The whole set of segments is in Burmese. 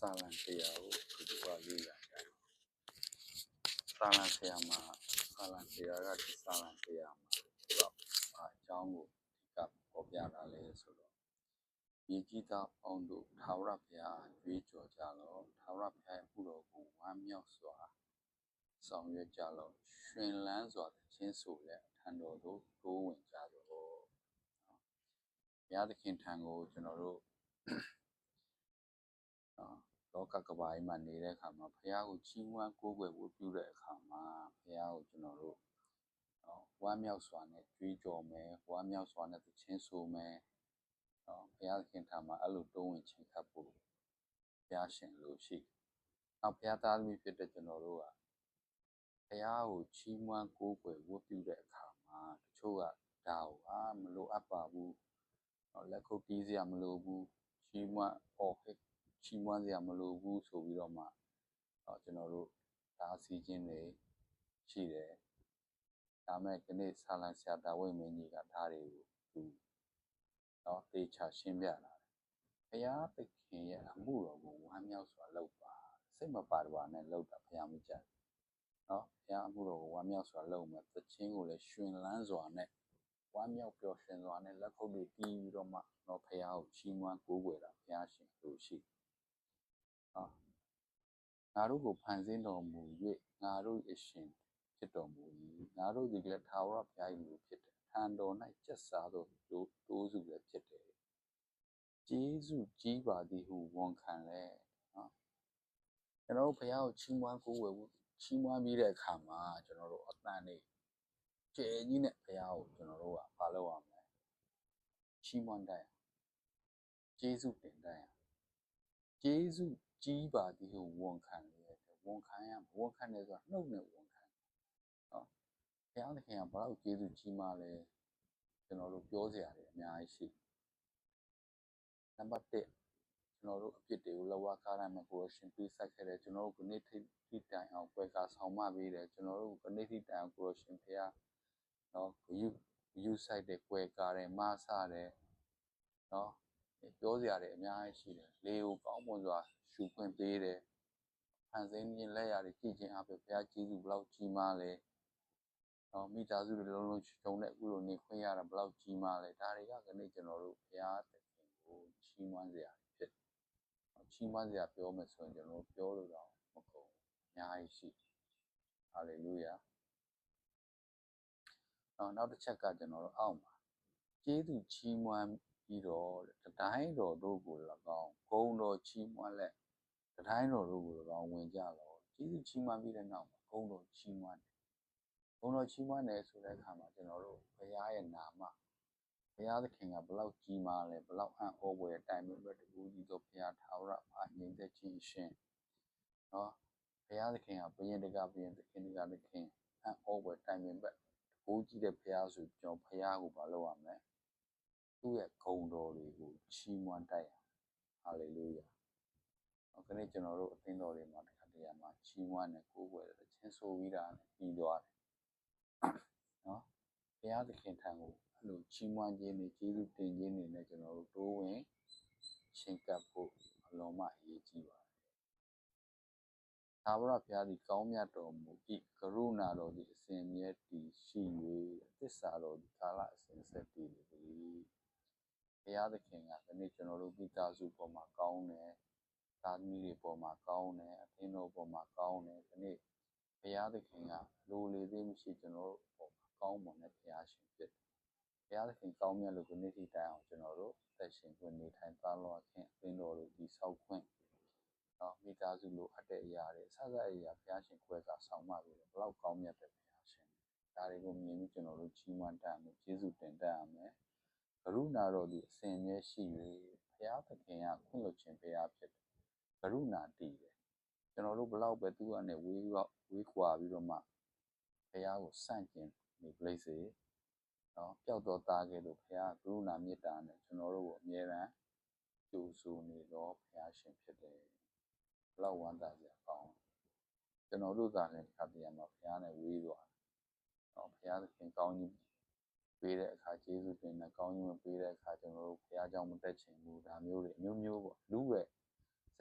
စာလံတရားကိုဒီလိုလေးလာတယ်စာလံတရားမှာစာလံတရားကဒီစာလံတရားမှာတော့အကြောင်းကိုဒီကပေါ်ပြတာလဲဆိုတော့မြေကြီးသားပေါင်းတို့ထာဝရဘုရားကြွေးကြော်ကြလောထာဝရဘုရားပြုတော်ကိုဝမ်းမြောက်စွာဆောင်ရွက်ကြလောရှင်လန်းစွာချင်းဆိုလက်ထံတော်သို့တိုးဝင်ကြလောဘုရားသခင်ထံကိုကျွန်တော်တို့လောကကဘာကြီးမှာနေတဲ့အခါမှာဘုရားကိုချီးမွမ်းကိုးကွယ်ဝတ်ပြုတဲ့အခါမှာဘုရားကိုကျွန်တော်တို့ဝမ်းမြောက်စွာနဲ့ကြွေးကြော်မယ်ဝမ်းမြောက်စွာနဲ့သချင်းဆိုမယ်ဘုရားသခင်ထံမှာအဲ့လိုတိုးဝင်ချင်ခတ်ဖို့ဘုရားရှင်လို့ရှိနောက်ဘုရားသားသမီးဖြစ်တဲ့ကျွန်တော်တို့ကဘုရားကိုချီးမွမ်းကိုးကွယ်ဝတ်ပြုတဲ့အခါမှာတချို့ကဒါကိုမလိုအပ်ပါဘူးလက်ခုပ်တီးစရာမလိုဘူးချီးမွမ်းချီးမွမ်းစရာမလိုဘူးဆိုပြီးတော့မှကျွန်တော်တို့ဒါအစီအစဉ်တွေရှိတယ်ဒါမဲ့ဒီနေ့ဆာလံဆရာတာဝိမင်းကြီးကဒါတွေကိုသူသေချာရှင်းပြလာတယ်ဘုရားသခင်ရဲ့အမှုတော်ကိုဝမ်းမြောက်စွာလုပ်ပါစိတ်မပါတပါနဲ့လုပ်တာဘုရားမကြိုက်ဘုရားအမှုတော်ကိုဝမ်းမြောက်စွာလုပ်မယ်သချင်းကိုလည်းရှင်လန်းစွာနဲ့ဝမ်းမြောက်ပျော်ရွှင်စွာနဲ့လက်ခုပ်တွေတီးပြီးတော့မှဘုရားကိုချီးမွမ်းကိုးကွယ်တာဘုရားရှင်လို့ရှိငါတို့ကိုဖန်ဆင်းတော်မူ၍ငါတို့အရှင်ဖြစ်တော်မူ၏ငါတို့ဒီကလည်းထာဝရဘုရား၏လူဖြစ်တယ်ထံတော်၌ကျက်စားသောတိုးစုလည်းဖြစ်တယ်ကျေးဇူးကြီးပါသည်ဟုဝန်ခံလဲကျွန်တော်တို့ဘုရားကိုချီးမွမ်းကိုးကွယ်ချီးမွမ်းပြီးတဲ့အခါမှာကျွန်တော်တို့အတန်လေးကျယ်ကြီးနဲ့ဘုရားကိုကျွန်တော်တို့ကမလုပ်ရမလဲချီးမွမ်းတိုင်းကျေးဇူးတင်တိုင်းကျေးဇူးကြီးပါသည်ဟုဝန်ခံတယ်ဝန်ခံရဝန်ခံတယ်ဆိုတာနှုတ်နဲ့ဝန်ခံဘုရားသခင်ကဘာလို့ကျေးဇူးကြီးမှလဲကျွန်တော်တို့ပြောစရာတွေအများကြီးရှိနံပါတ်1ကျွန်တော်တို့အပြစ်တွေကိုလောကကားတိုင်းမှာကိုယ်ရှင်ပေးဆက်ခဲ့တယ်ကျွန်တော်တို့ကနေ့ထိတိုင်အောင်ပွဲကားဆောင်မပေးတယ်ကျွန်တော်တို့ကနေ့ထိတိုင်အောင်ကိုယ်ရှင်ဖျားယူဆိုင်တဲ့ပွဲကားတယ်မဆတယ်ပြောစရာတွေအများကြီးရှိတယ်လေကိုကောင်းမွန်စွာရှုခွင့်ပေးတယ်ဖန်ဆင်းခြင်းလက်ရာတွေကြည့်ခြင်းအပြင်ဘုရားကျေးဇူးဘလောက်ကြီးမားလဲမိသားစုတွေလုံးလုံးချုံတဲ့အခုလိုနေခွင့်ရတာဘလောက်ကြီးမားလဲဒါတွေကခဏကျွန်တော်တို့ဘုရားသခင်ကိုချီးမွမ်းစရာဖြစ်ချီးမွမ်းစရာပြောမယ်ဆိုရင်ကျွန်တော်ပြောလို့တော့မကုန်အများကြီးရှိဟာလေလုယာနောက်တစ်ချက်ကကျွန်တော်တို့အောက်မှာကျေးဇူးချီးမွမ်းပြီးတော့တတိုင်းတော်တို့ကို၎င်းဂုဏ်တော်ချီးမွမ်းလက်တတိုင်းတော်တို့ကို၎င်းဝင်ကြတော့ကျေးဇူးချီးမွမ်းပြီးတဲ့နောက်မှာဂုဏ်တော်ချီးမွမ်းဂုဏ်တော်ချီးမွမ်းတယ်ဆိုတဲ့အခါမှာကျွန်တော်တို့ဘုရားရဲ့နာမဘုရားသခင်ကဘလောက်ကြီးမားလဲဘလောက်အံ့ဩဖွယ်တိုင်ပင်ပဲတကူကြီးသောဘုရားထာဝရအငြိမ်သက်ခြင်းရှင်ဘုရားသခင်ကဘုရင်တကာဘုရင်သခင်တကာသခင်အံ့ဩဖွယ်တိုင်ပင်ပဲတကူကြီးတဲ့ဘုရားဆိုကျွန်တော်ဘုရားကိုမလုပ်ရမယ်သူ့ရဲ့ဂုဏ်တော်တွေကိုချီးမွမ်းတိုက်ဟာလေလုယာခဏကျွန်တော်တို့အသင်းတော်တွေမှာတစ်ခါတည်းမှာချီးမွမ်းတယ်ကိုးကွယ်တယ်ချင်းဆိုပြီးတာနဲ့ပြီးသွားတယ်ဘုရားသခင်ထံကိုအဲ့လိုချီးမွမ်းခြင်းနဲ့ကျေးဇူးတင်ခြင်းတွေနဲ့ကျွန်တော်တို့တိုးဝင်ချင်းကပ်ဖို့အလုံးမအရေးကြီးပါတယ်သာဝရဘုရားသည်ကောင်းမြတ်တော်မူ၏ကရုဏာတော်သည်အစဉ်မြဲတည်ရှိ၍သစ္စာတော်သည်ကာလအစဉ်ဆက်တည်နေသည်ဘုရားသခင်ကဒီနေ့ကျွန်တော်တို့မိသားစုပေါ်မှာကောင်းတယ်သားသမီးတွေပေါ်မှာကောင်းတယ်အသင်းတော်ပေါ်မှာကောင်းတယ်ဒီနေ့ဘုရားသခင်ကလိုလေသေးမရှိကျွန်တော်တို့ပေါ်မှာကောင်းမွန်တဲ့ဘုရားရှင်ဖြစ်တယ်ဘုရားသခင်ကောင်းမြတ်လို့ဒီနေ့ထိတိုင်အောင်ကျွန်တော်တို့သက်ရှင်ခွင့်နေထိုင်သားလောခြင်းအသင်းတော်တွေဒီဆောက်ခွင့်မိသားစုလိုအပ်တဲ့အရာတွေအစအရာဘုရားရှင်ခွဲကဆောင်မပြီးတော့ဘလောက်ကောင်းမြတ်တဲ့ဘုရားရှင်ဒါတွေကိုမြင်ပြီးကျွန်တော်တို့ချီးမွမ်းတတ်မယ်ကျေးဇူးတင်တတ်ရမယ်ကရုဏာတော်သည်အစဉ်အမြဲရှိ၍ဘုရားသခင်ကခွင့်လွှတ်ခြင်းဘုရားဖြစ်တယ်ကရုဏာတည်တယ်ကျွန်တော်တို့ဘလောက်ပဲသူ့ကနေဝေးကွာပြီးတော့မှဘုရားကိုစန့်ကျင်နေပြိစေပျောက်တော်သားကဲ့သို့ဘုရားကရုဏာမေတ္တာနဲ့ကျွန်တော်တို့ကိုအမြဲတမ်းကြိုဆိုနေတော့ဘုရားရှင်ဖြစ်တယ်ဘလောက်ဝမ်းသာစရာကောင်းကျွန်တော်တို့ကလည်းဒီခါတည်းမှာဘုရားနဲ့ဝေးသွားဘုရားသခင်ကောင်းကြီးပေးတဲ့အခါကျေးဇူးတင်တယ်ကောင်းကြီးမပေးတဲ့အခါကျွန်တော်တို့ဘုရားကြောင့်မတက်ချင်ဘူးဒါမျိုးတွေအမျိုးမျိုးပေါ့လူရဲ့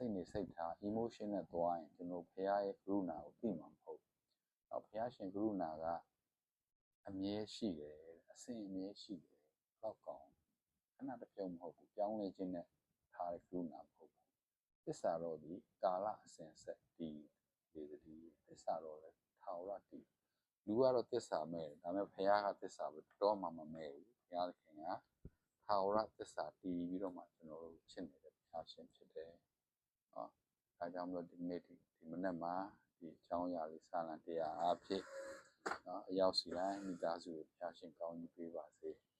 စိတ်နေစိတ်ထား emotion နဲ့သွားရင်ကျွန်တော်ဘုရားရဲ့ကရုဏာကိုသိမှာမဟုတ်ဘူး။ဘုရားရှင်ကရုဏာကအမြဲရှိတယ်အစဉ်အမြဲရှိတယ်။တော့ကောင်းခဏတစ်ပြုံးမဟုတ်ဘူး။ပြောင်းလဲခြင်းနဲ့ထားတဲ့ကရုဏာမဟုတ်ဘူး။သစ္စာတော်ဒီကာလအစဉ်ဆက်ဒီဒီသစ္စာတော်လည်းထာဝရတည်လူကတော့သစ္စာမဲ့ဒါပေမဲ့ဘုရားကသစ္စာပဲတော့မှမမဲ့ဘူး။ဘုရားသခင်ကထာဝရသစ္စာတည်ပြီးတော့မှကျွန်တော်တို့ချစ်နေတဲ့ဘုရားရှင်ဖြစ်တယ်။နော်။ဒါကြောင့်မလို့ဒီနေ့ဒီမနေ့မှာဒီအကြောင်းအရာလေးစာလံတရားအဖြစ်နော်အရောက်စီတိုင်းမိသားစုကိုဘုရားရှင်ကောင်းကြီးပေးပါစေ။